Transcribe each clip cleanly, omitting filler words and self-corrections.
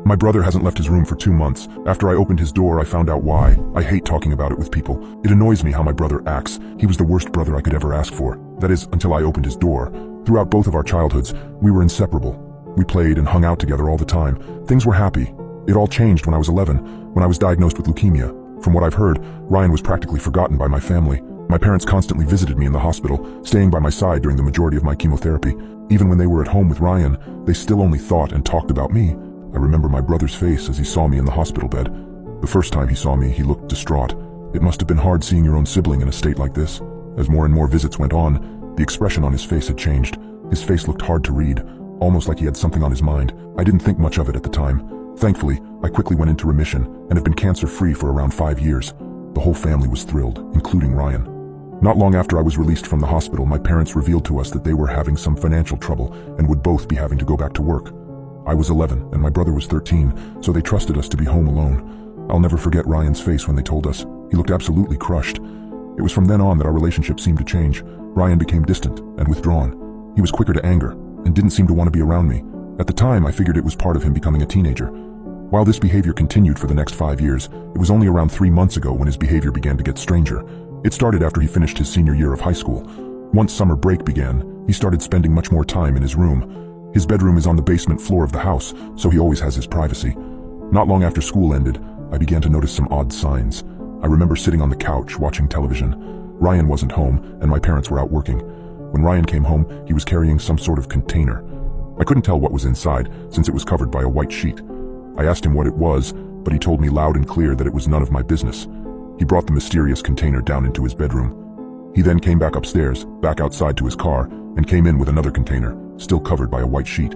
My brother hasn't left his room for 2 months. After I opened his door, I found out why. I hate talking about it with people. It annoys me how my brother acts. He was the worst brother I could ever ask for. That is, until I opened his door. Throughout both of our childhoods, we were inseparable. We played and hung out together all the time. Things were happy. It all changed when I was 11, when I was diagnosed with leukemia. From what I've heard, Ryan was practically forgotten by my family. My parents constantly visited me in the hospital, staying by my side during the majority of my chemotherapy. Even when they were at home with Ryan, they still only thought and talked about me. I remember my brother's face as he saw me in the hospital bed. The first time he saw me, he looked distraught. It must have been hard seeing your own sibling in a state like this. As more and more visits went on, the expression on his face had changed. His face looked hard to read, almost like he had something on his mind. I didn't think much of it at the time. Thankfully, I quickly went into remission and have been cancer-free for around 5 years. The whole family was thrilled, including Ryan. Not long after I was released from the hospital, my parents revealed to us that they were having some financial trouble and would both be having to go back to work. I was 11 and my brother was 13, so they trusted us to be home alone. I'll never forget Ryan's face when they told us. He looked absolutely crushed. It was from then on that our relationship seemed to change. Ryan became distant and withdrawn. He was quicker to anger and didn't seem to want to be around me. At the time, I figured it was part of him becoming a teenager. While this behavior continued for the next 5 years, it was only around 3 months ago when his behavior began to get stranger. It started after he finished his senior year of high school. Once summer break began, he started spending much more time in his room. His bedroom is on the basement floor of the house, so he always has his privacy. Not long after school ended, I began to notice some odd signs. I remember sitting on the couch watching television. Ryan wasn't home, and my parents were out working. When Ryan came home, he was carrying some sort of container. I couldn't tell what was inside, since it was covered by a white sheet. I asked him what it was, but he told me loud and clear that it was none of my business. He brought the mysterious container down into his bedroom. He then came back upstairs, back outside to his car, and came in with another container, still covered by a white sheet.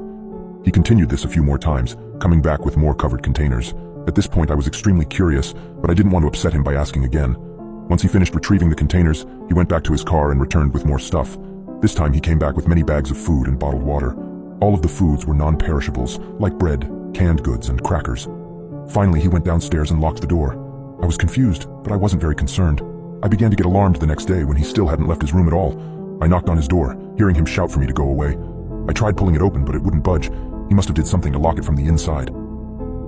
He continued this a few more times, coming back with more covered containers. At this point, I was extremely curious, but I didn't want to upset him by asking again. Once he finished retrieving the containers, he went back to his car and returned with more stuff. This time he came back with many bags of food and bottled water. All of the foods were non-perishables, like bread, canned goods, and crackers. Finally, he went downstairs and locked the door. I was confused, but I wasn't very concerned. I began to get alarmed the next day when he still hadn't left his room at all. I knocked on his door, hearing him shout for me to go away. I tried pulling it open, but it wouldn't budge. He must have did something to lock it from the inside.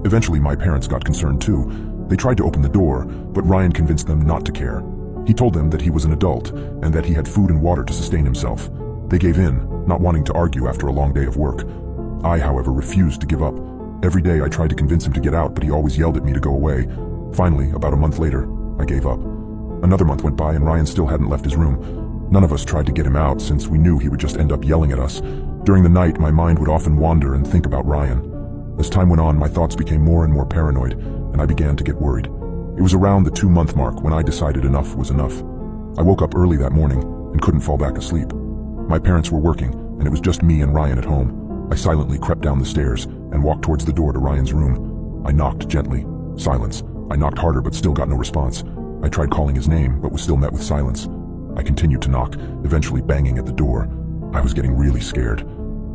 Eventually, my parents got concerned too. They tried to open the door, but Ryan convinced them not to care. He told them that he was an adult and that he had food and water to sustain himself. They gave in, not wanting to argue after a long day of work. I, however, refused to give up. Every day I tried to convince him to get out, but he always yelled at me to go away. Finally, about a month later, I gave up. Another month went by and Ryan still hadn't left his room. None of us tried to get him out since we knew he would just end up yelling at us. During the night, my mind would often wander and think about Ryan. As time went on, my thoughts became more and more paranoid, and I began to get worried. It was around the 2-month mark when I decided enough was enough. I woke up early that morning and couldn't fall back asleep. My parents were working, and it was just me and Ryan at home. I silently crept down the stairs and walked towards the door to Ryan's room. I knocked gently. Silence. I knocked harder but still got no response. I tried calling his name but was still met with silence. I continued to knock, eventually banging at the door. I was getting really scared.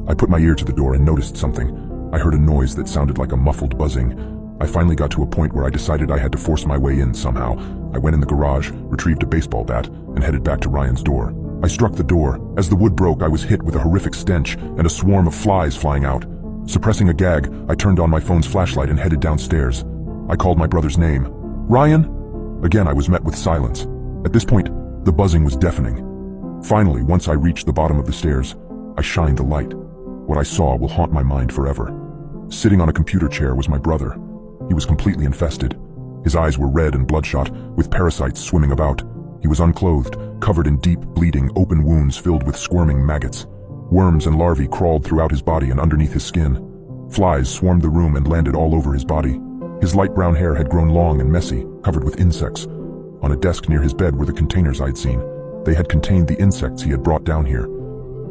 I put my ear to the door and noticed something. I heard a noise that sounded like a muffled buzzing. I finally got to a point where I decided I had to force my way in somehow. I went in the garage, retrieved a baseball bat, and headed back to Ryan's door. I struck the door. As the wood broke, I was hit with a horrific stench and a swarm of flies flying out. Suppressing a gag, I turned on my phone's flashlight and headed downstairs. I called my brother's name. "Ryan?" Again, I was met with silence. At this point, the buzzing was deafening. Finally, once I reached the bottom of the stairs, I shined a light. What I saw will haunt my mind forever. Sitting on a computer chair was my brother. He was completely infested. His eyes were red and bloodshot, with parasites swimming about. He was unclothed, covered in deep, bleeding, open wounds filled with squirming maggots. Worms and larvae crawled throughout his body and underneath his skin. Flies swarmed the room and landed all over his body. His light brown hair had grown long and messy, covered with insects. On a desk near his bed were the containers I'd seen. They had contained the insects he had brought down here.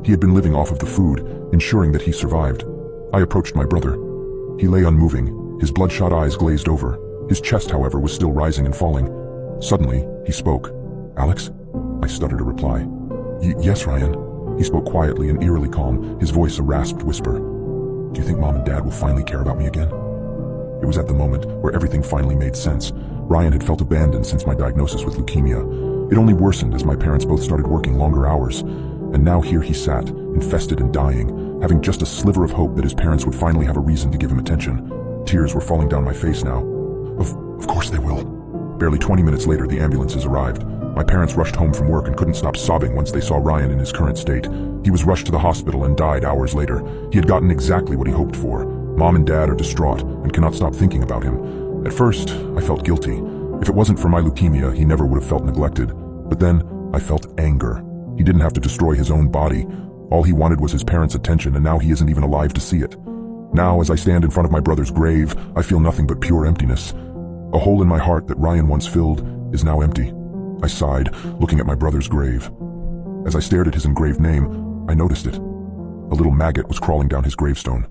He had been living off of the food, ensuring that he survived. I approached my brother. He lay unmoving, his bloodshot eyes glazed over. His chest, however, was still rising and falling. Suddenly, he spoke. "Alex?" I stuttered a reply. Yes, Ryan." He spoke quietly and eerily calm, his voice a rasped whisper. "Do you think Mom and Dad will finally care about me again?" It was at the moment where everything finally made sense. Ryan had felt abandoned since my diagnosis with leukemia. It only worsened as my parents both started working longer hours. And now here he sat, infested and dying, having just a sliver of hope that his parents would finally have a reason to give him attention. Tears were falling down my face now. Of course they will. Barely 20 minutes later, the ambulances arrived. My parents rushed home from work and couldn't stop sobbing once they saw Ryan in his current state. He was rushed to the hospital and died hours later. He had gotten exactly what he hoped for. Mom and Dad are distraught and cannot stop thinking about him. At first, I felt guilty. If it wasn't for my leukemia, he never would have felt neglected. But then, I felt anger. He didn't have to destroy his own body. All he wanted was his parents' attention, and now he isn't even alive to see it. Now, as I stand in front of my brother's grave, I feel nothing but pure emptiness. A hole in my heart that Ryan once filled is now empty. I sighed, looking at my brother's grave. As I stared at his engraved name, I noticed it. A little maggot was crawling down his gravestone.